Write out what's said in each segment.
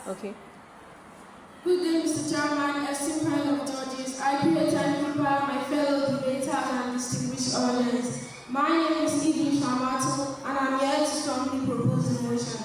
Okay. Good day, Mr. Chairman, esteemed panel of judges. I create and prepare my fellow debaters and distinguished audience. My name is Iggy Shamato, and I'm here to strongly propose the motion.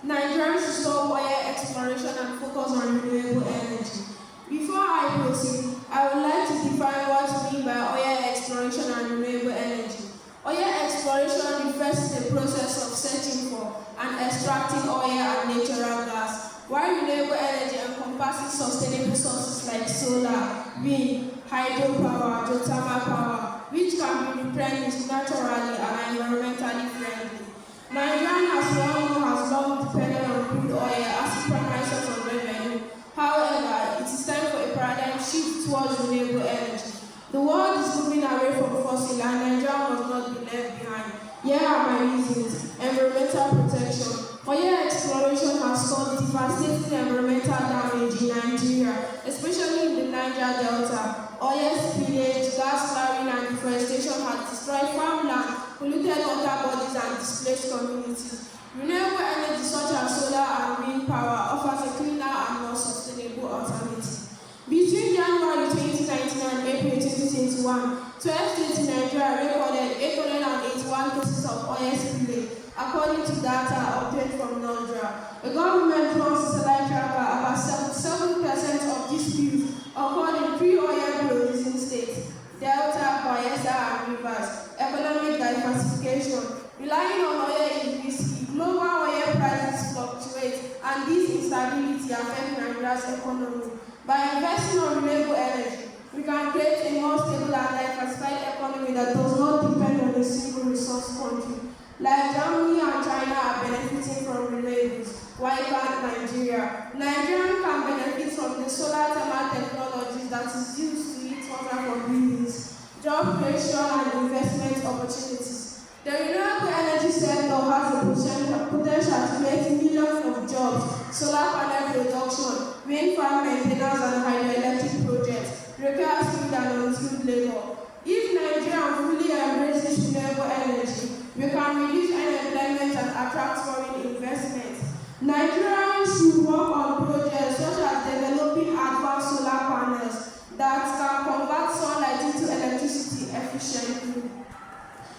Nigerians should stop oil exploration and focus on renewable energy. Before I proceed, I would like to define what we mean by oil exploration and renewable energy. Oil exploration refers to the process of searching for and extracting oil and natural gas, while renewable energy encompasses sustainable sources like solar, wind, hydropower, geothermal power, which can be replenished naturally and environmentally friendly. Nigeria has long depended on crude oil as the primary source of revenue. However, it is time for a paradigm shift towards renewable energy. The world is moving away from fossil and Nigeria must not be left behind. Here are my reasons. Environmental protection. Oil exploration has caused devastating environmental damage in Nigeria, especially in the Niger Delta. Oil spillage, gas flaring, and deforestation have destroyed farmland, polluted water bodies, and displaced communities. Renewable energy such as solar and wind power offers a cleaner and more sustainable alternative. Between January 2019 and April 2021, 12 states in Nigeria recorded 881 cases of oil spillage, according to data obtained from NONDRA. The government-run satellite tracker, about 77% of these spills occurred in three oil-producing states: Delta, Bayelsa, and Rivers. Economic diversification. Relying on oil is risky. Global oil prices fluctuate, and this instability affects Nigeria's economy. By investing on renewable energy, we can create a more stable and diversified economy that does not depend on a single resource country. Like Germany and China are benefiting from renewables, why can't Nigeria? Nigeria can benefit from the solar thermal technologies that is used to heat water for buildings, job creation and investment opportunities. The renewable energy sector has the potential to create millions of jobs. Solar panel production, wind farm maintenance, and hydroelectric projects require skilled and unskilled labor. If Nigeria fully embraces renewable energy, we can reduce unemployment and attract foreign investment. Nigerians should work on projects such as developing advanced solar panels that can convert sunlight into electricity efficiently,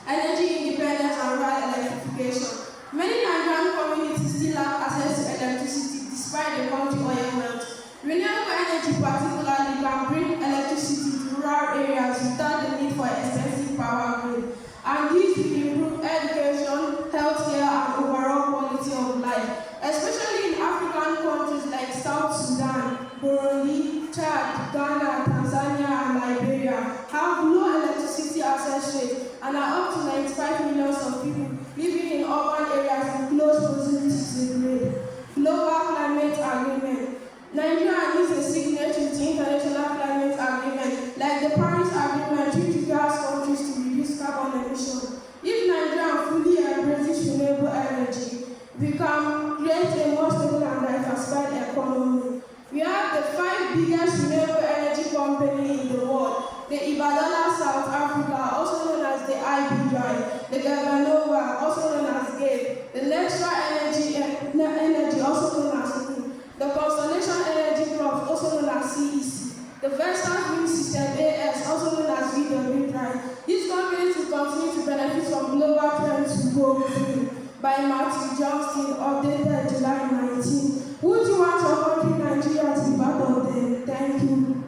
energy independence, and rural electrification. Many Nigerian communities still lack access to electricity despite the country oil wealth. Renewable energy particularly can bring electricity to rural areas without the need for expensive power grid, and this will improve education, healthcare, and overall quality of life, especially in African countries like South Sudan, Burundi, Chad, Ghana, Tanzania, and Liberia have low electricity access rates and are up to 95 million of people living in urban areas in close proximity to the grid. Global climate agreement. Nigeria needs a signatory to international climate agreement like the Paris Agreement, which requires countries to reduce carbon emissions. If Nigeria fully embraces renewable energy, we can create a more stable and diversified economy. We have the 5 biggest renewable energy companies in the world: the Ibadala, South Africa, also known as the IBJ, the Gavanova, also known as GATE, the Nextra Energy, also known as NEW, the Constellation Energy Group, also known as CEC, the Vestas Wind System AS, also known as VW Drive. These companies will continue to benefit from global trends to go green. By Matthew Johnston, updated July 19. Would you want your country, Nigeria, to be part of them? Thank you.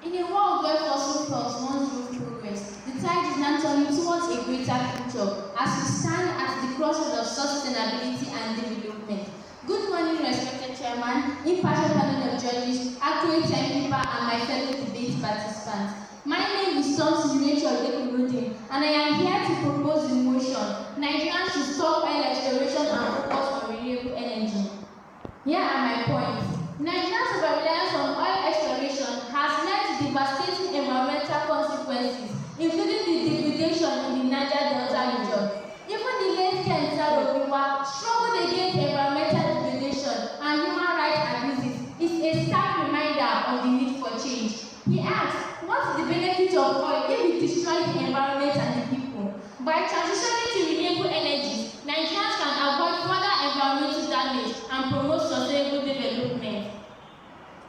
In a world where fossil fuels once drove progress, the tide is now turning towards a greater future as we stand at the crossroads of sustainability and development. Good morning, respected Chairman, impartial panel of judges, accurate timekeeper, and my fellow debate participants. My name is Thompson Rachel Lekurudin, and I am here to propose the motion: Nigerians should stop oil exploration and focus on renewable energy. Here are my points. Nigeria's over-reliance on oil exploration has led to devastating environmental consequences, including the degradation in the Niger Delta region. Even the late Ken Saro-Wiwa struggled against environmental degradation and human rights abuses is a stark reminder of the need for change. He asked, what is the benefit of oil if it destroys the environment and the people? By transitioning to renewable energies, Nigerians can avoid further environmental damage sustainable development.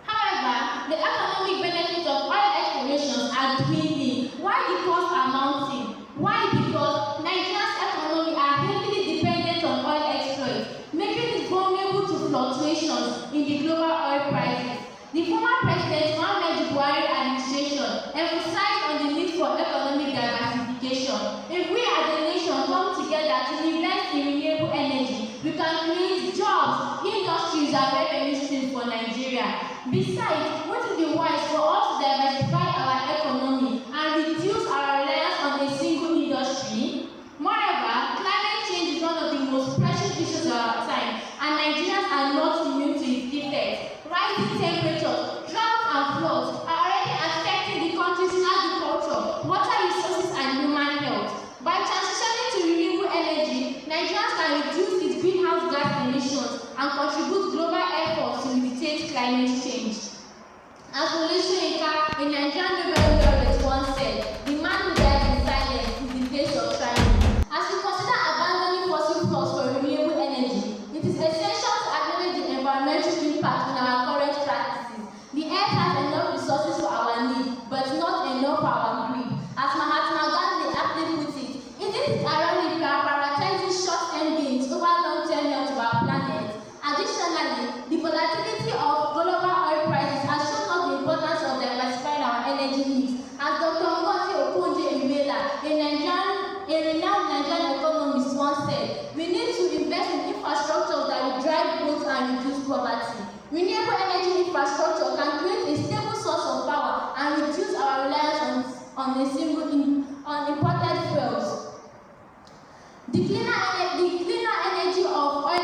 However, the economic benefits of oil explorations are dwindling while the costs are mounting. Why? Because Nigeria's economy are heavily dependent on oil exploits, making it vulnerable to fluctuations in the global oil prices. The former President Muhammad Buhari administration emphasized on the need for economic diversification. If we as a nation come together to invest in renewable energy, we can create jobs, industries, and revenue streams for Nigeria. Besides, wouldn't it be wise for us to diversify our economy and reduce our reliance on a single industry? Moreover, climate change is one of the most pressing issues of our time, and Nigerians are not immune to its effects. Rising temperatures, droughts, and floods are already affecting the country's agriculture, water resources, and human health. By transitioning to renewable energy, Nigerians can reduce its greenhouse gas emissions and contribute global efforts to mitigate climate change. As Olusoyinka, a Nigerian Nobel laureate, once said, "The man who dies in silence is the face of triumph." As we consider abandoning fossil fuels for renewable energy, it is essential to acknowledge the environmental impact in our current practices. The earth has enough resources for our needs, but not enough for our greed. As Mahatma Gandhi aptly put it, isn't it ironic we are prioritizing short-term gains over long-term health of our planet? Additionally, the volatility of global oil prices has shown us the importance of diversifying our energy needs. As Dr. Ngozi Okonjo-Iweala, a renowned Nigerian economist, once said, we need to invest in infrastructures that will drive growth and reduce poverty. Renewable energy infrastructure can create a stable source of power and reduce our reliance on imported fuels. The cleaner energy of oil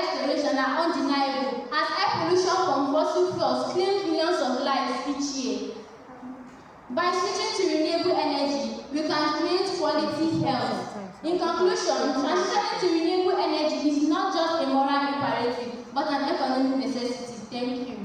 exploration are undeniable, as air pollution from fossil fuels claims millions of lives each year. By switching to renewable energy, we can create quality health. In conclusion, transitioning to renewable energy is not just a moral imperative, but an economic necessity. Thank you.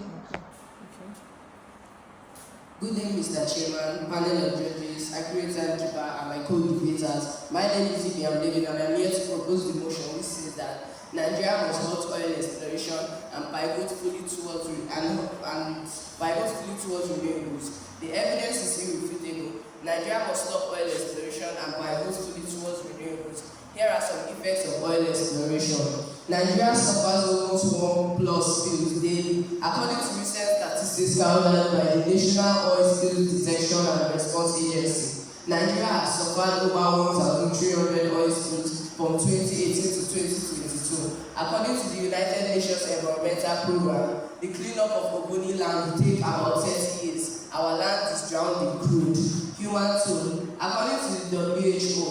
Good day, Mr. Chairman, panel of judges, accurate timekeeper, and my co-debaters. My name is Ibi David, and I'm here to propose the motion which says that Nigeria must halt oil exploration and pivot fully towards renewables. The evidence is irrefutable. Nigeria must stop oil exploration and pivot fully towards renewables. Here are some effects of oil exploration. Nigeria suffers almost 1+ spills daily. According to recent statistics gathered by the National Oil Spills Detection and Response Agency, Nigeria has suffered over 1,300 oil spills from 2018 to 2022. According to the United Nations Environmental Programme, the cleanup of Ogoni land will take about 30 years. Our land is drowned in crude. Human toll. According to the WHO,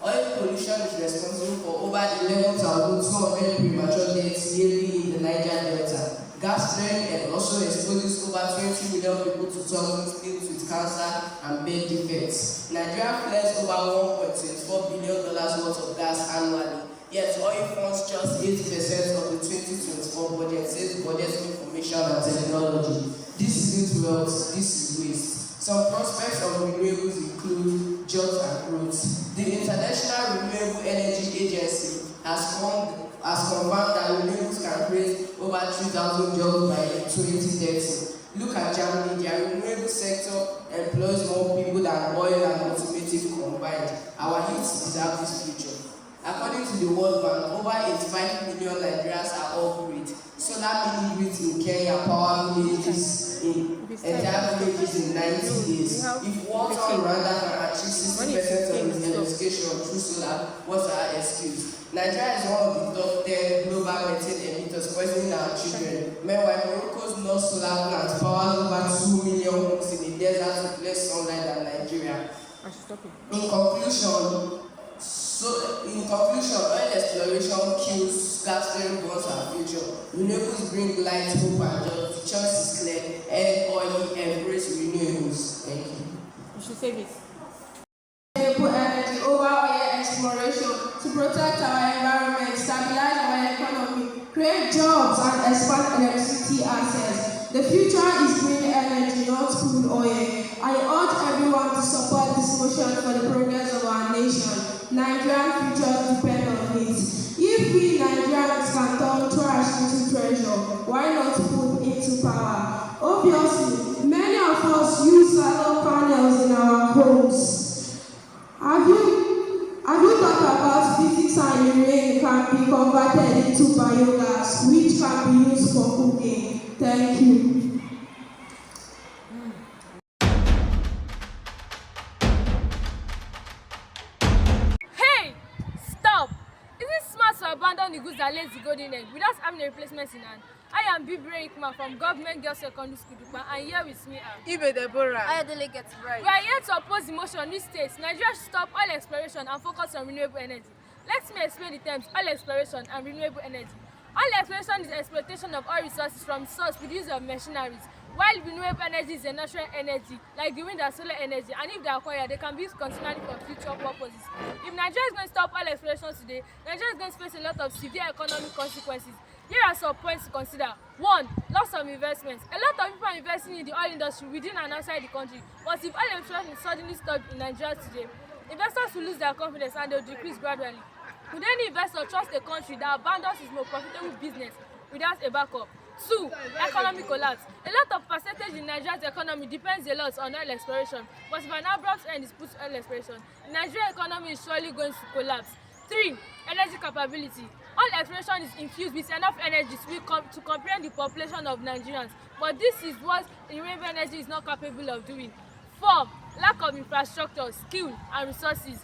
oil pollution is responsible for over 11,200 premature deaths yearly in the Niger Delta. Gas flaring also exposes over 20 million people to toxins linked with cancer and birth defects. Nigeria flares over $1.24 billion worth of gas annually. Yet oil funds just 8% of the 2024 budget, says Budget Information and Technology. This isn't wealth, this is waste. Some prospects of renewables include jobs and growth. The International Renewable Energy Agency has confirmed that renewables can create over 3,000 jobs by 2030. Look at Germany, their renewable sector employs more people than oil and automotive combined. Our youth deserve this future. According to the World Bank, over 85 million Nigerians are off-grid. Solar mini-grids in Kenya power villages entire villages in 90 days. If water in Rwanda can achieve 60% of its electrification through solar, what's our excuse? Nigeria is one of the top 10 global methane emitters, poisoning our children. Meanwhile, Morocco's North Solar plant powers over 2 million homes in a desert with less sunlight than Nigeria. In conclusion, oil exploration kills, gas flaring burns our future. Renewables bring light, hope, and joy. The choice is clear. End oil, embrace renewables. Thank you. You should say this. Renewable energy over oil exploration to protect our environment, stabilize our economy, create jobs, and expand electricity access. The future is green energy, not crude oil. I urge everyone to support this motion for the progress of our nation. Nigerian future depends on it. If we Nigerians can turn trash into treasure, why not put into power? Obviously, many of us use solar panels in our homes. Have you thought about physics and uranium can be converted into biogas, which can be used for cooking? Thank you. Hey! Stop! Is it smart to abandon the goods that lays the golden egg without having a replacement in hand? I am Bibre Ikman from Government Girls Secondary School Dukpa, and here with me are Ibe Deborah. Ayodele gets right. we are here to oppose the motion which states Nigeria should stop oil exploration and focus on renewable energy. Let me explain the terms oil exploration and renewable energy. Oil exploration is exploitation of oil resources from source with use of machineries, while renewable energy is a natural energy like the wind and solar energy, and if they are acquired, they can be used continually for future purposes. If Nigeria is going to stop oil exploration today, Nigeria is going to face a lot of severe economic consequences. Here are some points to consider. 1. Loss of investment. A lot of people are investing in the oil industry within and outside the country, but if oil exploration is suddenly stopped in Nigeria today, investors will lose their confidence and they will decrease gradually. Would any investor trust a country that abandons its most profitable business without a backup? 2. Economic collapse. A lot of percentage in Nigeria's economy depends a lot on oil exploration, but if an abrupt end is put to oil exploration, the Nigerian economy is surely going to collapse. 3. Energy capability. Oil exploration is infused with enough energy to comprehend the population of Nigerians, but this is what renewable energy is not capable of doing. 4. Lack of infrastructure, skill, and resources.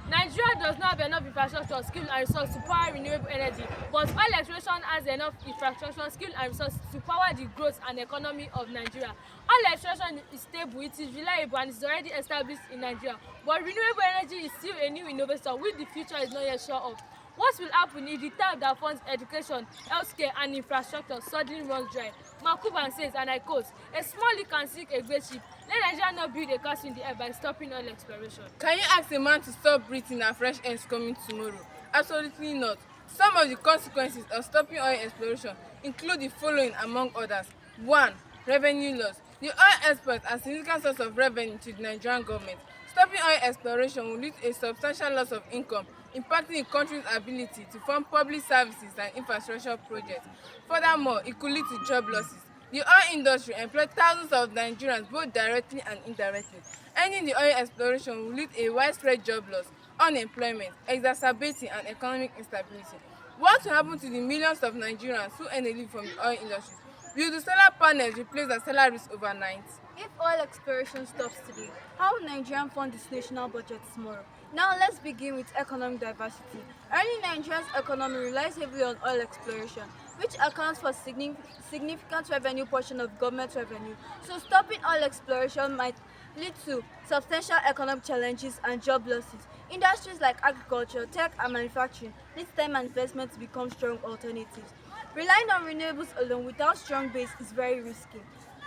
Nigeria does not have enough infrastructure, skill, and resources to power renewable energy, but oil exploration has enough infrastructure, skill, and resources to power the growth and economy of Nigeria. Oil exploration is stable, it is reliable, and is already established in Nigeria, but renewable energy is still a new innovation which the future is not yet sure of. What will happen if the tap that funds education, healthcare, and infrastructure suddenly runs dry? Makuban says, and I quote, "A small leak can sink a great ship. Let Nigeria not build a castle in the air by stopping oil exploration." Can you ask a man to stop breathing and fresh air is coming tomorrow? Absolutely not. Some of the consequences of stopping oil exploration include the following among others. 1. Revenue loss. The oil exports are a significant source of revenue to the Nigerian government. Stopping oil exploration will lead to a substantial loss of income, impacting the country's ability to fund public services and infrastructure projects. Furthermore, it could lead to job losses. The oil industry employs thousands of Nigerians both directly and indirectly. Ending the oil exploration will lead to a widespread job loss, unemployment, exacerbating and economic instability. What will happen to the millions of Nigerians who earn a living from the oil industry? Will the solar panels replace their salaries overnight? If oil exploration stops today, how will Nigeria fund its national budget tomorrow? Now let's begin with economic diversity. Early Nigeria's economy relies heavily on oil exploration, which accounts for significant revenue portion of government revenue. So stopping oil exploration might lead to substantial economic challenges and job losses. Industries like agriculture, tech, and manufacturing need time and investment to become strong alternatives. Relying on renewables alone without strong base is very risky.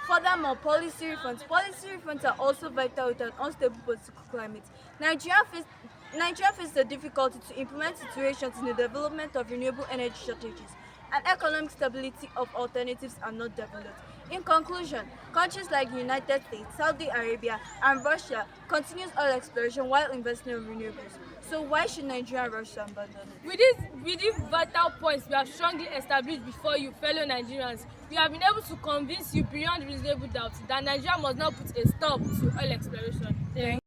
Furthermore, policy reforms are also vital with an unstable political climate. Nigeria faces the difficulty to implement situations in the development of renewable energy shortages, and economic stability of alternatives are not developed. In conclusion, countries like the United States, Saudi Arabia, and Russia continue oil exploration while investing in renewables. So why should Nigeria rush to abandon it? With these vital points we have strongly established before you, fellow Nigerians, we have been able to convince you beyond reasonable doubt that Nigeria must not put a stop to oil exploration.